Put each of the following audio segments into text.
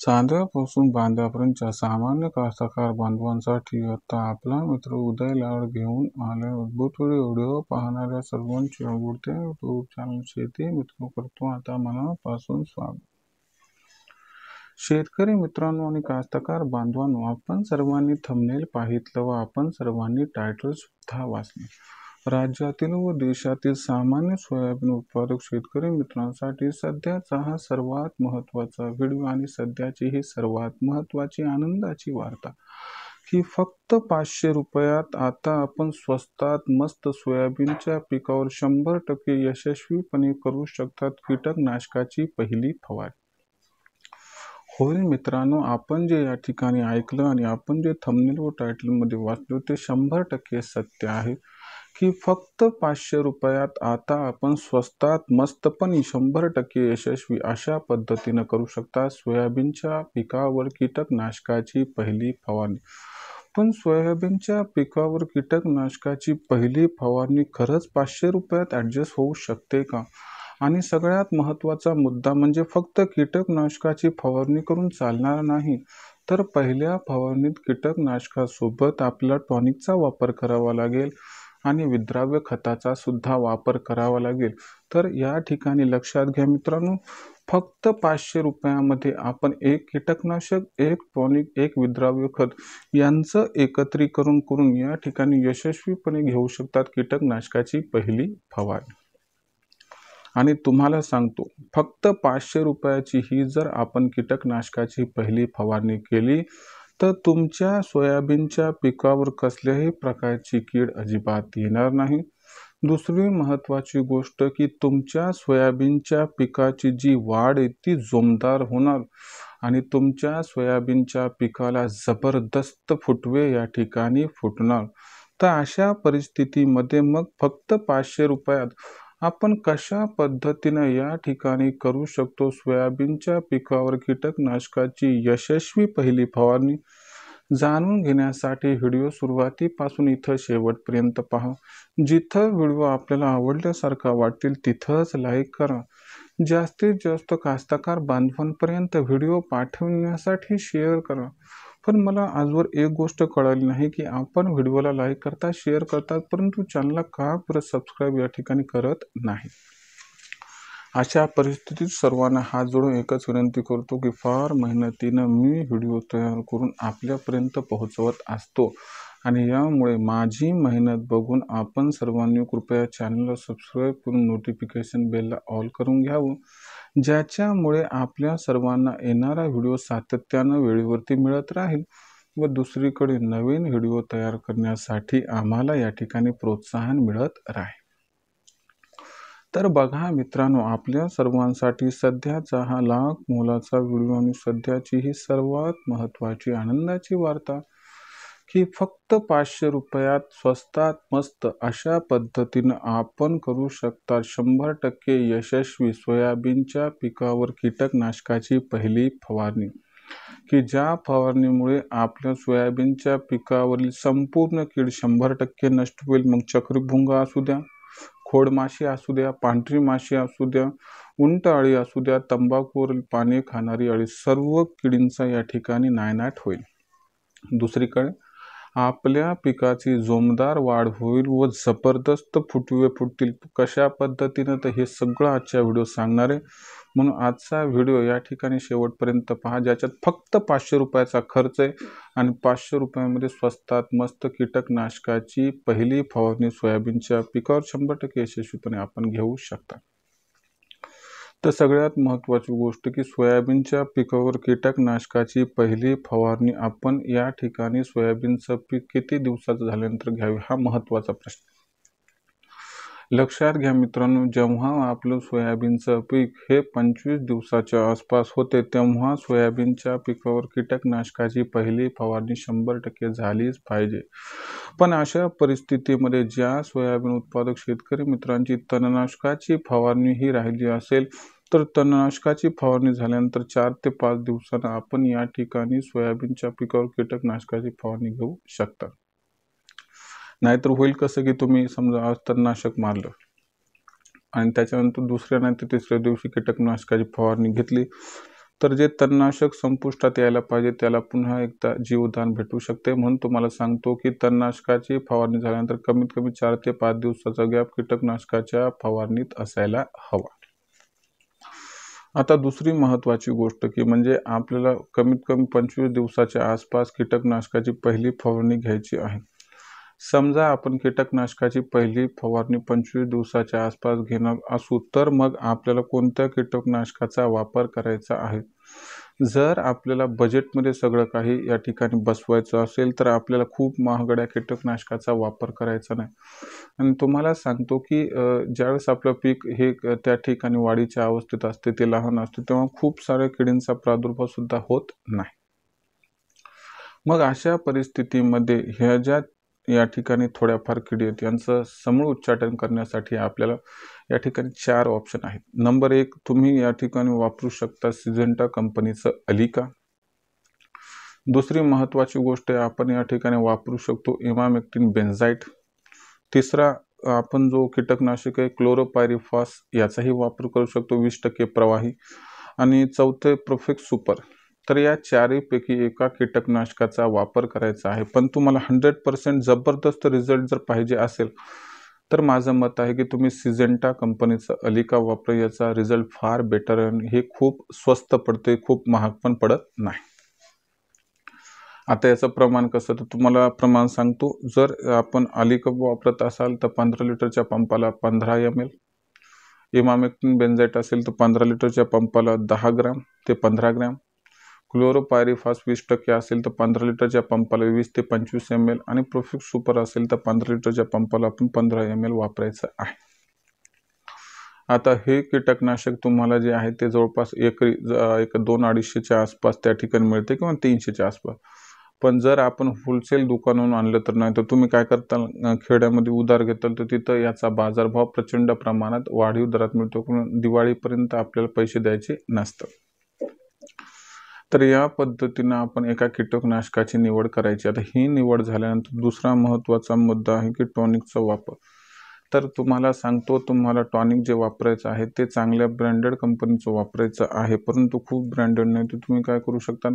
चांद्यापासून बांद्यापर्यंतच्या सामान्य कास्तकार बांधवांसाठी आता आपला मित्र उदय लाड घेऊन आले अद्भुत व्हिडिओ पाहणाऱ्या सर्वांचे आवडते यूट्यूब चॅनल शेती मित्र करतो आता मनापासून स्वागत. शेतकरी मित्रांनो आणि कास्तकार बांधवांनो, आपण सर्वांनी थंबनेल पाहितलं व आपण सर्वांनी टायटल सुद्धा वाचले. राज्यातील व देशातील सामान्य सोयाबीन उत्पादक शेतकरी मित्रांसाठी सध्याचा हा सर्वात महत्त्वाचा व्हिडिओ आणि सध्याची ही सर्वात महत्त्वाची आनंदाची वार्ता की फक्त 500 रुपयात आता आपण स्वस्तात मस्त सोयाबीनच्या पिकावर 100% यशस्वीपणे करू शकतात कीटकनाशकाची पहिली फवारणी. होय मित्रांनो, आपण जे या ठिकाणी ऐकलं आणि आपण जे थंबनेल व टायटलमध्ये वाचलो ते 100% सत्य आहे की फक्त 500 रुपयात आता आपण स्वस्तात मस्तपणे 100% यशस्वी अशा पद्धतीनं करू शकता सोयाबीनच्या पिकावर कीटकनाशकाची पहिली फवारणी. पण सोयाबीनच्या पिकावर कीटकनाशकाची पहिली फवारणी खरंच 500 रुपयात ॲडजस्ट होऊ शकते का? आणि सगळ्यात महत्त्वाचा मुद्दा म्हणजे फक्त कीटकनाशकाची फवारणी करून चालणार नाही, तर पहिल्या फवारणीत कीटकनाशकासोबत आपल्याला टॉनिकचा वापर करावा लागेल आणि विद्राव्य खताचा सुद्धा वापर करावा लागेल. तर या ठिकाणी लक्षात घ्या मित्रांनो, फक्त 500 रुपयामध्ये आपण एक कीटकनाशक, एक टॉनिक, एक विद्राव्य खत यांचं एकत्रीकरण करून या ठिकाणी यशस्वीपणे घेऊ शकतात कीटकनाशकाची पहिली फवारणी. आणि तुम्हाला सांगतो, फक्त 500 रुपयाची ही जर आपण कीटकनाशकाची पहिली फवारणी केली तर तुमच्या सोयाबीनच्या पिकावर कसल्याही प्रकारची कीड अजिबात येणार नाही. दुसरी महत्त्वाची गोष्ट की तुमच्या सोयाबीनच्या पिकाची जी वाढ आहे ती जोमदार होणार आणि तुमच्या सोयाबीनच्या पिकाला जबरदस्त फुटवे या ठिकाणी फुटणार. तर अशा परिस्थितीमध्ये मग फक्त 500 रुपयात आपण कशा पद्धतीनं या ठिकाणी करू शकतो सोयाबीनच्या पिकावर कीटकनाशकाची यशस्वी पहिली फवारणी जाणून घेण्यासाठी व्हिडिओ सुरुवातीपासून इथं शेवटपर्यंत पहा. जिथं व्हिडिओ आपल्याला आवडल्यासारखा वाटेल तिथंच लाईक करा. जास्तीत जास्त कास्तकार बांधवांपर्यंत व्हिडिओ पाठवण्यासाठी शेअर करा. पण मला आजवर एक गोष्ट कळाली नाही की आपण व्हिडिओला लाईक करता, शेअर करतात, परंतु चॅनलला का परत सबस्क्राईब या ठिकाणी करत नाही. अशा परिस्थितीत सर्वांना हात जोडून एकच विनंती करतो की फार मेहनतीनं मी व्हिडिओ तयार करून आपल्यापर्यंत पोहोचवत असतो आणि यामुळे माझी मेहनत बघून आपण सर्वांनी कृपया चॅनलला सबस्क्राईब करून नोटिफिकेशन बेलला ऑल करून घ्यावं, ज्याच्यामुळे आपल्या सर्वांना येणारा व्हिडिओ सातत्यानं वेळेवरती मिळत राहील व दुसरीकडे नवीन व्हिडिओ तयार करण्यासाठी आम्हाला या ठिकाणी प्रोत्साहन मिळत राहील. तर बघा मित्रांनो, आपल्या सर्वांसाठी सध्याचा हा लाख मोलाचा व्हिडिओ आणि सध्याची ही सर्वात महत्त्वाची आनंदाची वार्ता की फक्त 500 रुपयात स्वस्तात मस्त अशा पद्धतीनं आपण करू शकता 100% यशस्वी सोयाबीनच्या पिकावर कीटकनाशकाची पहिली फवारणी की ज्या फवारणीमुळे आपल्या सोयाबीनच्या पिकावरील संपूर्ण कीड 100% नष्ट होईल. मग चक्रीभुंगा असू द्या, खोडमाशी असू द्या, पांढरी माशी असू द्या, उंट अळी असू द्या, तंबाखूवरील पाने खाणारी अळी, सर्व किडींचा या ठिकाणी नायनाट होईल. दुसरीकडे आपल्या पिकाची जोमदार वाढ होईल व जबरदस्त फुटवे फुटतील. कशा पद्धतीनं तर हे सगळं आजच्या व्हिडिओ सांगणार आहे, म्हणून आजचा व्हिडिओ या ठिकाणी शेवटपर्यंत पहा, ज्याच्यात फक्त 500 रुपयाचा खर्च आहे आणि 500 रुपयामध्ये स्वस्तात मस्त कीटकनाशकाची पहिली फवारणी सोयाबीनच्या पिकावर 100% यशस्वीपणे आपण घेऊ शकता. तर सगळ्यात महत्त्वाची गोष्ट की सोयाबीनच्या पिकावर कीटकनाशकाची पहिली फवारणी आपण या ठिकाणी सोयाबीनचं पीक किती दिवसाचं झाल्यानंतर घ्यावे हा महत्त्वाचा प्रश्न. लक्षात घ्या मित्रांनो, जेव्हा आपलं सोयाबीनचं पीक हे 25 दिवसाच्या आसपास होते तेव्हा सोयाबीनच्या पिकावर कीटकनाशकाची पहिली फवारणी 100% झालीच पाहिजे. पण अशा परिस्थितीमध्ये ज्या सोयाबीन उत्पादक शेतकरी मित्रांची तणनाशकाची फवारणी ही राहिली असेल तर तणनाशकाची फवारणी झाल्यानंतर 4 ते 5 दिवसांना आपण या ठिकाणी सोयाबीनच्या पिकावर कीटकनाशकाची फवारणी घेऊ शकता. नाहीतर होईल कसं की तुम्ही समजा आज तणनाशक मारलं आणि त्याच्यानंतर दुसऱ्या नाही तर तिसऱ्या दिवशी कीटकनाशकाची फवारणी घेतली तर जे तणनाशक संपुष्टात यायला पाहिजे त्याला पुन्हा एकदा जीवदान भेटू शकते. म्हणून तुम्हाला सांगतो की तणनाशकाची फवारणी झाल्यानंतर कमीत कमी 4 ते 5 दिवसाचा गॅप कीटकनाशकाच्या फवारणीत असायला हवा. आता दुसरी महत्त्वाची गोष्ट की म्हणजे आपल्याला कमीत कमी 25 दिवसाच्या आसपास कीटकनाशकाची पहिली फवारणी घ्यायची आहे. समजा आपण कीटकनाशकाची पहिली फवारणी 25 दिवसाच्या आसपास घेणार असू तर मग आपल्याला कोणत्या कीटकनाशकाचा वापर करायचा आहे. जर आपल्याला बजेटमध्ये सगळं काही या ठिकाणी बसवायचं असेल तर आपल्याला खूप महागड्या कीटकनाशकाचा वापर करायचा नाही. आणि तुम्हाला सांगतो की ज्यावेळेस आपलं पीक हे त्या ठिकाणी वाढीच्या अवस्थेत असते, ते लहान असते, तेव्हा खूप साऱ्या किडींचा प्रादुर्भाव सुद्धा होत नाही. मग अशा परिस्थितीमध्ये ह्या ज्या या ठिकाणी थोड्याफार किडी आहेत यांचं समूळ उच्चाटन करण्यासाठी आपल्याला या ठिकाणी 4 ऑप्शन आहेत. नंबर 1 तुम्ही या ठिकाणी वापरू शकता सिजेंटा कंपनीचं अलिका. दुसरी महत्त्वाची गोष्ट आहे आपण या ठिकाणी वापरू शकतो इमामेक्टिन बेन्झाइट. तिसरा आपण जो कीटकनाशक आहे क्लोरोपायरिफॉस याचाही वापर करू शकतो 20% प्रवाही. आणि चौथे प्रोफेक्स सुपर. तर या 4 पैकी एका कीटकनाशकाचा वापर करायचा आहे. पण तुम्हाला 100% जबरदस्त रिझल्ट जर पाहिजे असेल तर माझं मत आहे की तुम्ही सिजेंटा कंपनीचं अलिका वापरा. याचा रिझल्ट फार बेटर आहे. हे खूप स्वस्त पडते, खूप महाग पण पडत नाही. आता याचं प्रमाण कसं तर तुम्हाला प्रमाण सांगतो. जर आपण अलिका वापरत असाल तर 15 लिटरच्या पंपाला 15 ml. इमामेक्टिन बेन्झाइट असेल तर 15 लिटरच्या पंपाला 10 ग्रॅम ते 15 ग्रॅम. क्लोरोपायरिफॉस 20% असेल तर 15 लिटरच्या पंपाला 20 ते 25 ml. आणि प्रोफेक्स सुपर असेल तर 15 लिटरच्या पंपाला आपण 15 ml वापरायचं आहे. आता हे कीटकनाशक तुम्हाला जे आहे ते जवळपास एकरी 200-250च्या आसपास त्या ठिकाणी मिळते किंवा 300च्या आसपास. पण जर आपण होलसेल दुकानावरून आणलं तर नाही तर तुम्ही काय करता खेड्यामध्ये उधार घेताल तर तिथं याचा बाजारभाव प्रचंड प्रमाणात वाढीव दरात मिळतो. पण दिवाळीपर्यंत आपल्याला पैसे द्यायचे नसतात. तर या पद्धतीनं आपण एका कीटकनाशकाची निवड करायची. आता ही निवड झाल्यानंतर दुसरा महत्त्वाचा मुद्दा आहे की टॉनिकचा वापर. तर तुम्हाला सांगतो तुम्हाला टॉनिक जे वापरायचं आहे ते चांगल्या ब्रँडेड कंपनीचं वापरायचं आहे. परंतु खूप ब्रँडेड नाही तर तुम्ही काय करू शकता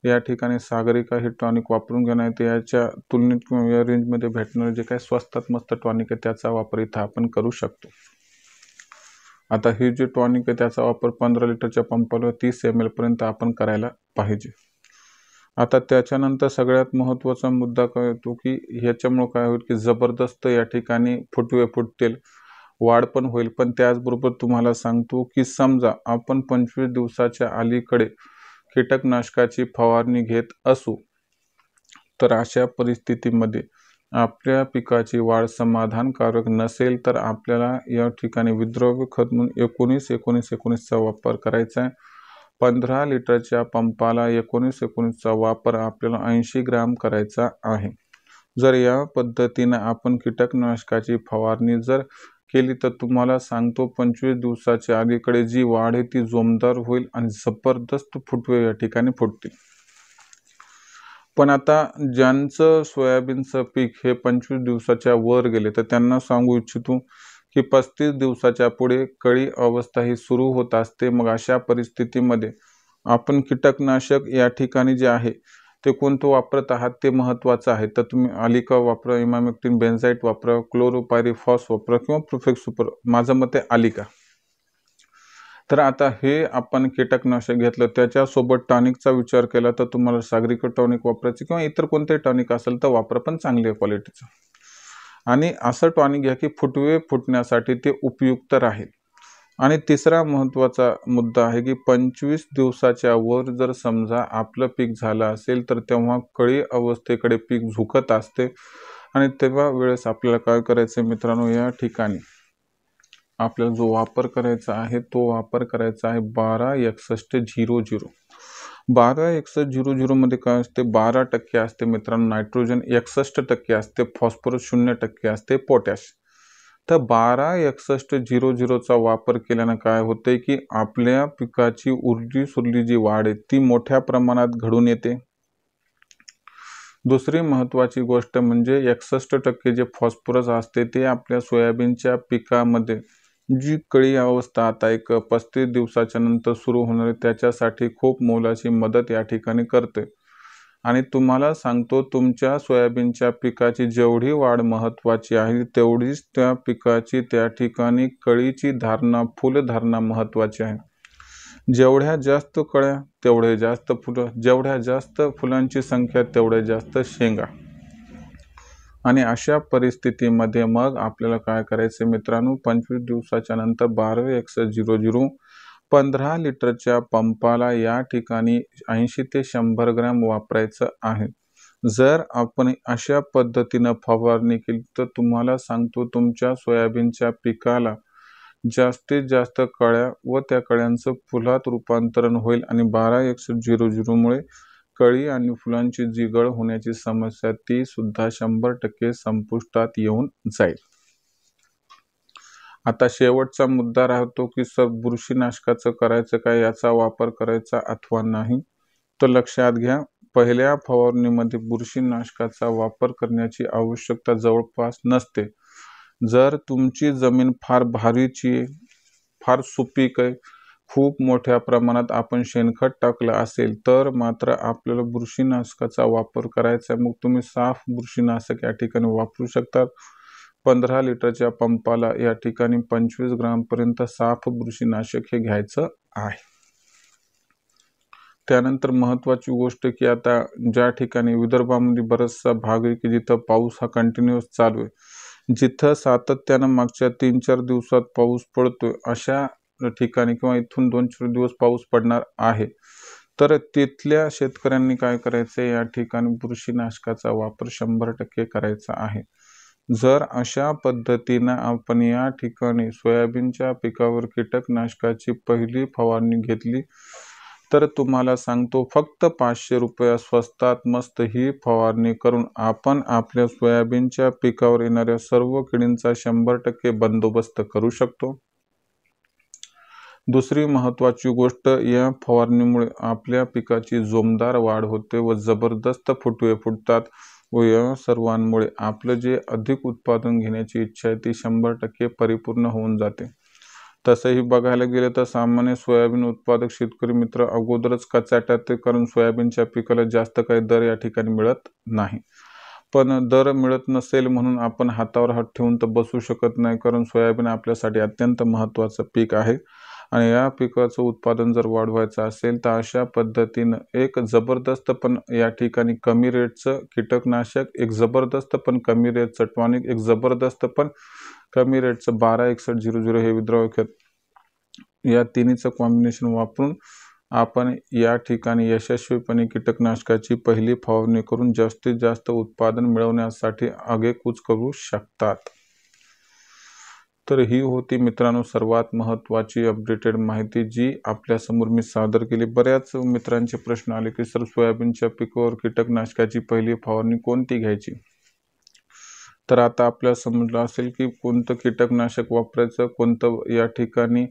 या ठिकाणी सागरिका हे टॉनिक वापरून घेणार आहे. याच्या तुलनेत किंवा या रेंजमध्ये भेटणारे जे काही स्वस्तात मस्त टॉनिक आहे त्याचा वापर इथं आपण करू शकतो. आता हे जे टॉनिक आहे त्याचा वापर 15 लिटरच्या पंपाला 30 ml पर्यंत आपण करायला पाहिजे. आता त्याच्यानंतर सगळ्यात महत्त्वाचा मुद्दा काय येतो की ह्याच्यामुळे काय होईल की जबरदस्त या ठिकाणी फुटवे फुटतील, वाढ पण होईल. पण त्याचबरोबर तुम्हाला सांगतो की समजा आपण 25 दिवसाच्या अलीकडे कीटकनाशकाची फवारणी घेत असू तर अशा परिस्थितीमध्ये आपल्या पिकाची वाढ समाधानकारक नसेल तर आपल्याला या ठिकाणी विद्रव्य खत म्हणून 19-19-19चा वापर करायचा आहे. 15 लिटरच्या पंपाला 19-19चा वापर आपल्याला 80 ग्रॅम करायचा आहे. जर या पद्धतीनं आपण कीटकनाशकाची फवारणी जर केली तर तुम्हाला सांगतो 25 दिवसाच्या अलीकडे जी वाढ आहे ती जोमदार होईल आणि जबरदस्त फुटवे या ठिकाणी फुटतील. पण आता ज्यांचं सोयाबीनचं पीक हे 25 दिवसाच्या वर गेले तर त्यांना सांगू इच्छितो की 35 दिवसाच्या पुढे कळी अवस्था ही सुरू होत असते. मग अशा परिस्थितीमध्ये आपण कीटकनाशक या ठिकाणी जे आहे ते कोणतं वापरत आहात ते महत्त्वाचं आहे. तर तुम्ही अलिका वापरा, इमामेक्टिन बेन्झाइट वापरा, क्लोरोपायरिफॉस वापरा किंवा प्रोफेक्स सुपर. माझं मत आहे अलिका. तर आता हे आपण कीटकनाशक घेतलं त्याच्यासोबत टॉनिकचा विचार केला तर तुम्हाला सागरिका टॉनिक वापरायचं किंवा इतर कोणतेही टॉनिक असेल तर वापरा, पण चांगल्या क्वालिटीचं. आणि असं टॉनिक घ्या की फुटवे फुटण्यासाठी ते उपयुक्त राहील. आणि तिसरा महत्त्वाचा मुद्दा आहे की 25 दिवसाच्या वर जर समजा आपलं पीक झालं असेल तर तेव्हा कळी अवस्थेकडे पीक झुकत असते. आणि तेव्हा वेळेस आपल्याला काय करायचं मित्रांनो, या ठिकाणी आपल्याला जो वापर करायचा आहे तो वापर करायचा आहे 12-61-00. 12-61-00 मध्ये काय असते 12% असते मित्रांनो नायट्रोजन, 61% असते फॉस्फरस, 0% असते पोटॅश. तर 12-61-00चा वापर केल्यानं काय होते की आपल्या पिकाची उरली सुरली जी वाढ आहे ती मोठ्या प्रमाणात घडून येते. दुसरी महत्त्वाची गोष्ट म्हणजे 61% जे फॉस्फरस असते ते आपल्या सोयाबीनच्या पिकामध्ये जी कळी अवस्था आता एक 35 दिवसाच्या नंतर सुरू होणार आहे, त्याच्यासाठी खूप मोलाची मदत या ठिकाणी करते. आणि तुम्हाला सांगतो, तुमच्या सोयाबीनच्या पिकाची जेवढी वाढ महत्त्वाची आहे, तेवढीच त्या पिकाची त्या ठिकाणी कळीची धारणा, फुलधारणा महत्त्वाची आहे. जेवढ्या जास्त कळ्या तेवढे जास्त फुलं, जेवढ्या जास्त फुलांची संख्या तेवढ्या जास्त शेंगा. आणि अशा परिस्थितीमध्ये मग आपल्याला काय करायचं मित्रांनो, 25 दिवसाच्या नंतर 126100 15 लिटरच्या पंपाला या ठिकाणी 80 ते 100 ग्रॅम वापरायचं आहे. जर आपण अशा पद्धतीनं फवारणी केली तर तुम्हाला सांगतो, तुमच्या सोयाबीनच्या पिकाला जास्तीत जास्त कळ्या व त्या कळ्यांचं फुलात रूपांतरण होईल आणि 126100 मुळे कळी आणि फुलांची जी गळ होण्याची समस्या ती सुद्धा 100% संपुष्टात येऊन जाईल. आता शेवटचा मुद्दा राहतो की बुरशीनाशकाचं करायचं काय, याचा वापर करायचा अथवा नाही. तर लक्षात घ्या, पहिल्या फवारणीमध्ये बुरशीनाशकाचा वापर करण्याची आवश्यकता जवळपास नसते. जर तुमची जमीन फार भारीची आहे, फार सुपीक आहे, खूप मोठ्या प्रमाणात आपण शेणखत टाकलं असेल तर मात्र आपल्याला बुरशीनाशकाचा वापर करायचा आहे. मग तुम्ही साफ बुरशीनाशक या ठिकाणी वापरू शकतात. 15 लिटरच्या पंपाला या ठिकाणी 25 ग्रामपर्यंत साफ बुरशीनाशक हे घ्यायचं आहे. त्यानंतर महत्त्वाची गोष्ट की आता ज्या ठिकाणी विदर्भामध्ये बराचसा भाग आहे की जिथं पाऊस हा कंटिन्युअस चालू आहे, जिथं सातत्यानं मागच्या 3-4 दिवसात पाऊस पडतोय, अशा ठिकाणी किंवा इथून 2-4 दिवस पाऊस पडणार आहे, तर तिथल्या शेतकऱ्यांनी काय करायचं, या ठिकाणी बुरशीनाशकाचा वापर 100% करायचा आहे. जर अशा पद्धतीनं आपण या ठिकाणी सोयाबीनच्या पिकावर कीटकनाशकाची पहिली फवारणी घेतली तर तुम्हाला सांगतो, फक्त 500 रुपया स्वस्तात मस्त ही फवारणी करून आपण आपल्या सोयाबीनच्या पिकावर येणाऱ्या सर्व किडींचा 100% बंदोबस्त करू शकतो. दुसरी महत्त्वाची गोष्ट, या फवारणीमुळे आपल्या पिकाची जोमदार वाढ होते व जबरदस्त फुटवे फुटतात व या सर्वांमुळे आपलं जे अधिक उत्पादन घेण्याची इच्छा आहे ती 100% परिपूर्ण होऊन जाते. तसंही बघायला गेलं तर सामान्य सोयाबीन उत्पादक शेतकरी मित्र अगोदरच कचाट्यात ते, कारण सोयाबीनच्या पिकाला जास्त काही दर या ठिकाणी मिळत नाही. पण दर मिळत नसेल म्हणून आपण हातावर हात ठेवून तर बसू शकत नाही, कारण सोयाबीन आपल्यासाठी अत्यंत महत्त्वाचं पीक आहे आणि या पिकाचं उत्पादन जर वाढवायचं असेल तर अशा पद्धतीनं एक जबरदस्त पण या ठिकाणी कमी रेटचं कीटकनाशक, एक जबरदस्त पण कमी रेटचं टॉनिक, एक जबरदस्त पण कमी रेटचं 126100 हे विद्राव्य खत, या तिन्हीचं कॉम्बिनेशन वापरून आपण या ठिकाणी यशस्वीपणे कीटकनाशकाची पहिली फवारणी करून जास्तीत जास्त उत्पादन मिळवण्यासाठी आगेकूच करू शकतात. तर ही होती मित्रांनो सर्वात महत्त्वाची अपडेटेड माहिती जी आपल्यासमोर मी सादर केली. बऱ्याच मित्रांचे प्रश्न आले की सर, सोयाबीनच्या पिकावर कीटकनाशकाची पहिली फवारणी कोणती घ्यायची? तर आता आपल्याला समजलं असेल की कोणतं कीटकनाशक वापरायचं, कोणतं या ठिकाणी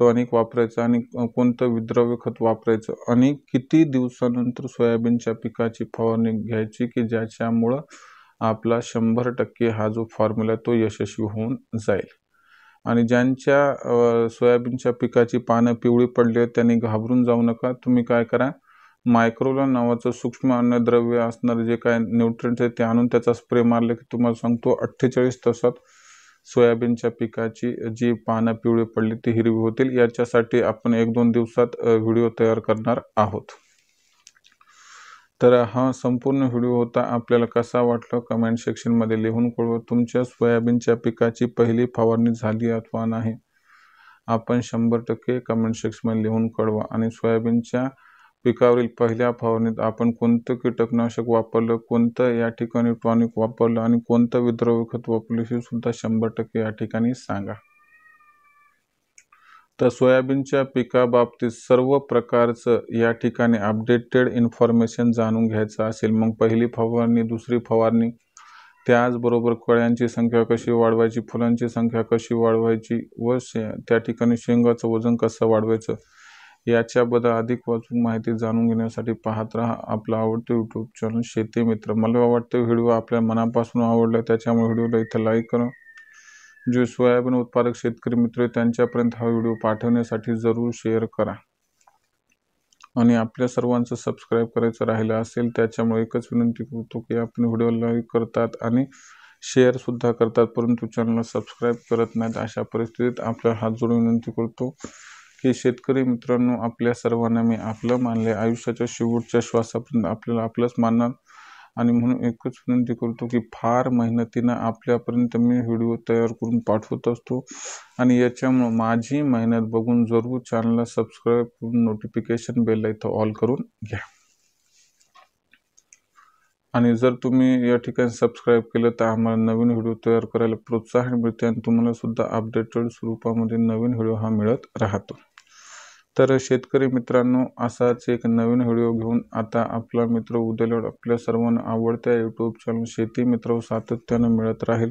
टॉनिक वापरायचं आणि कोणतं विद्राव्य खत वापरायचं आणि किती दिवसानंतर सोयाबीनच्या पिकाची फवारणी घ्यायची की ज्याच्यामुळं आपला 100% हा जो फॉर्म्युला तो यशस्वी होऊन जाईल. आणि ज्यांच्या सोयाबीनच्या पिकाची पानं पिवळी पडली आहेत त्यांनी घाबरून जाऊ नका. तुम्ही काय करा, मायक्रोलान नावाचं सूक्ष्म अन्नद्रव्य असणारे जे काय न्यूट्रिएंट्स आहेत ते आणून त्याचा स्प्रे मारले की तुम्हाला सांगतो 48 तासात सोयाबीनच्या पिकाची जी पानं पिवळी पडली ती हिरवी होतील. याच्यासाठी आपण 1-2 दिवसात व्हिडिओ तयार करणार आहोत. तर हा संपूर्ण व्हिडिओ होता. आपल्याला कसा वाटला कमेंट सेक्शनमध्ये लिहून कळवा. तुमच्या सोयाबीनच्या पिकाची पहिली फवारणी झाली अथवा नाही, आपण 100% कमेंट सेक्शनमध्ये लिहून कळवा. आणि सोयाबीनच्या पिकावरील पहिल्या फवारणीत आपण कोणतं कीटकनाशक वापरलं, कोणतं या ठिकाणी टॉनिक वापरलं आणि कोणतं विद्राव्य खत वापरलं हे सुद्धा 100% या ठिकाणी सांगा. तर सोयाबीनच्या पिकाबाबतीत सर्व प्रकारचं या ठिकाणी अपडेटेड इन्फॉर्मेशन जाणून घ्यायचं असेल, मग पहिली फवारणी, दुसरी फवारणी, त्याचबरोबर कळ्यांची संख्या कशी वाढवायची, फुलांची संख्या कशी वाढवायची व त्या ठिकाणी शेंगाचं वजन कसं वाढवायचं, याच्याबद्दल अधिक वाचून माहिती जाणून घेण्यासाठी पाहत राहा आपलं आवडतं यूट्यूब चॅनल शेती मित्र. मला वाटतं व्हिडिओ आपल्या मनापासून आवडला, त्याच्यामुळे व्हिडिओला इथं लाईक करा. जे सोयाबीन उत्पादक शेतकरी मित्र त्यांच्यापर्यंत हा व्हिडिओ पाठवण्यासाठी जरूर शेअर करा. आणि आपल्या सर्वांचं सबस्क्राईब करायचं राहिलं असेल, त्याच्यामुळे एकच विनंती करतो की आपण व्हिडिओ लाईक करतात आणि शेअरसुद्धा करतात, परंतु चॅनलला सबस्क्राईब करत नाहीत. अशा परिस्थितीत आपल्या हात जोडून विनंती करतो की शेतकरी मित्रांनो, आपल्या सर्वांना मी आपलं मानले, आयुष्याच्या शेवटच्या श्वासापर्यंत आपल्याला आपलंच मानणार. आणि म्हणून एकच विनंती करतो की फार मेहनतीनं आपल्यापर्यंत मी व्हिडिओ तयार करून पाठवत असतो आणि याच्यामुळं माझी मेहनत बघून जरूर चॅनलला सबस्क्राईब करून नोटिफिकेशन बेलला इथं ऑल करून घ्या. आणि जर तुम्ही या ठिकाणी सबस्क्राईब केलं तर आम्हाला नवीन व्हिडिओ तयार करायला प्रोत्साहन मिळते आणि तुम्हाला सुद्धा अपडेटेड स्वरूपामध्ये नवीन व्हिडिओ हा मिळत राहतो. तर शेतकरी मित्रांनो, असाच एक नवीन व्हिडिओ घेऊन आता आपला मित्र उद्याला आपल्या सर्वांना आवडत्या यूट्यूब चॅनल शेती मित्र सातत्यानं मिळत राहील.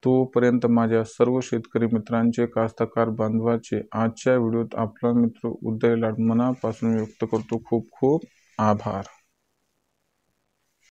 तोपर्यंत माझ्या सर्व शेतकरी मित्रांचे, कास्तकार बांधवाचे आजच्या व्हिडिओत आपला मित्र उदय लाड मनापासून व्यक्त करतो. खूप खूप आभार.